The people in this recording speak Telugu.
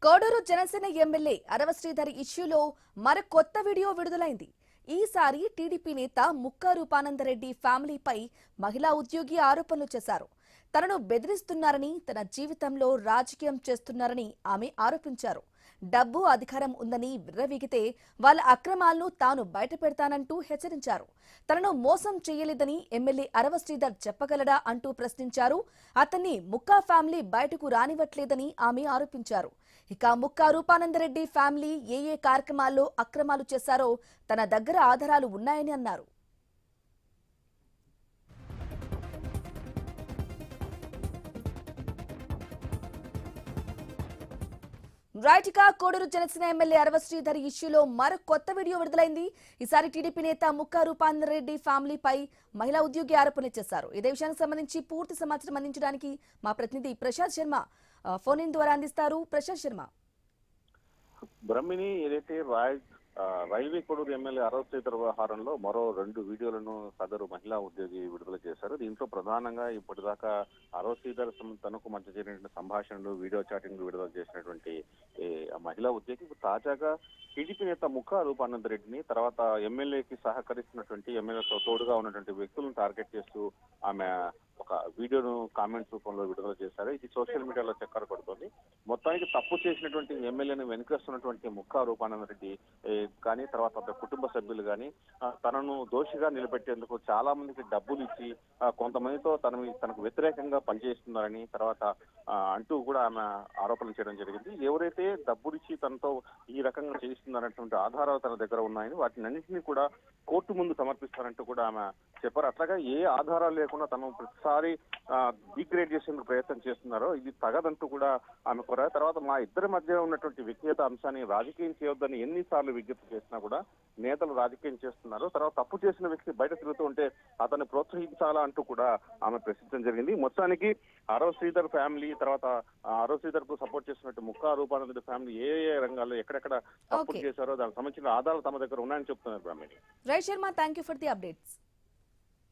కోడూరు జనసేన ఎమ్మెల్యే అరవ శ్రీధర్ ఇష్యూలో మరో కొత్త వీడియో విడుదలైంది. ఈసారి టీడీపీ నేత ముక్కా రూపానందరెడ్డి ఫ్యామిలీపై మహిళా ఉద్యోగి ఆరోపణలు చేశారు. తనను బెదిరిస్తున్నారని, తన జీవితంలో రాజకీయం చేస్తున్నారని ఆమె ఆరోపించారు. డబ్బు అధికారం ఉందని విర్రవీగితే వాళ్ళ అక్రమాలను తాను బయటపెడతానంటూ హెచ్చరించారు. తనను మోసం చేయలేదని ఎమ్మెల్యే అరవ శ్రీధర్ చెప్పగలడా అంటూ ప్రశ్నించారు. అతన్ని ముక్కా ఫ్యామిలీ బయటకు రానివ్వట్లేదని ఆమె ఆరోపించారు. ఇక ముక్కా రూపానందరెడ్డి ఫ్యామిలీ ఏ కార్యక్రమాల్లో అక్రమాలు చేశారో తన దగ్గర ఆధారాలు ఉన్నాయని అన్నారు. రైట్ గా కోడూరు జనసేన ఎమ్మెల్యే అరవ శ్రీధర్ ఇష్యూలో మరో కొత్త వీడియో విడుదలైంది. ఈసారి టీడీపీ నేత ముక్కా రూపానందరెడ్డి ఫ్యామిలీపై మహిళా ఉద్యోగి ఆరోపణలు చేశారు. ఇదే విషయానికి సంబంధించి పూర్తి సమాచారం అందించడానికి మా ప్రతినిధి ప్రశాంత్ శర్మ ఫోన్ ఇన్ ద్వారా అందిస్తారు. ప్రశాంత్ శర్మ. బ్రహ్మిణి ఏదైతే రైల్వే కోడూరు ఎమ్మెల్యే అరవ శ్రీధర్ వ్యవహారంలో మరో 2 వీడియోలను సదరు మహిళా ఉద్యోగి విడుదల చేశారు. దీంట్లో ప్రధానంగా ఇప్పటిదాకా అరవ శ్రీధర్ తనకు మధ్య జరిగిన సంభాషణలు, వీడియో చాటింగ్ విడుదల చేసినటువంటి మహిళా ఉద్యోగి తాజాగా టీడీపీ నేత ముక్కా రూపానందరెడ్డిని, తర్వాత ఎమ్మెల్యేకి సహకరిస్తున్నటువంటి ఎమ్మెల్యేతో తోడుగా ఉన్నటువంటి వ్యక్తులను టార్గెట్ చేస్తూ ఆమె ఒక వీడియోను కామెంట్స్ రూపంలో విడుదల చేశారు. ఇది సోషల్ మీడియాలో చక్కర కొడుతోంది. మొత్తానికి తప్పు చేసినటువంటి ఎమ్మెల్యేను వెనుకేస్తున్నటువంటి ముక్కా రూపానందరెడ్డి కానీ, తర్వాత కుటుంబ సభ్యులు కానీ తనను దోషిగా నిలబెట్టేందుకు చాలా మందికి డబ్బులు ఇచ్చి కొంతమందితో తనకు వ్యతిరేకంగా పనిచేస్తున్నారని తర్వాత అంటూ కూడా ఆమె ఆరోపణలు చేయడం జరిగింది. ఎవరైతే డబ్బులిచ్చి తనతో ఈ రకంగా చేయిస్తున్నారనేటువంటి ఆధారాలు తన దగ్గర ఉన్నాయని, వాటిని అన్నింటినీ కూడా కోర్టు ముందు సమర్పిస్తారంటూ కూడా ఆమె చెప్పారు. అట్లాగా ఏ ఆధారాలు లేకుండా తను ప్రతిసారి డిగ్రేడ్ చేసేందుకు ప్రయత్నం చేస్తున్నారో ఇది తగదంటూ కూడా ఆమె కోరారు. తర్వాత మా ఇద్దరి మధ్య ఉన్నటువంటి వ్యక్తిగత అంశాన్ని రాజకీయం చేయొద్దని ఎన్నిసార్లు విజ్ఞప్తి చేసినా కూడా నేతలు రాజకీయం చేస్తున్నారు. తర్వాత తప్పు చేసిన వ్యక్తి బయట తిరుగుతూ ఉంటే అతన్ని ప్రోత్సహించాలా అంటూ కూడా ఆమె ప్రశ్నించడం జరిగింది. మొత్తానికి అరవ శ్రీధర్ ఫ్యామిలీ, తర్వాత అరవ శ్రీధర్ కు సపోర్ట్ చేసినట్టు ముక్కా రూపానందరెడ్డి ఫ్యామిలీ ఏ రంగాల్లో ఎక్కడెక్కడ తప్పులు చేశారో దానికి సంబంధించిన ఆధారాలు తమ దగ్గర ఉన్నాయని చెప్తున్నారు. Right Sharma, thank you for the updates.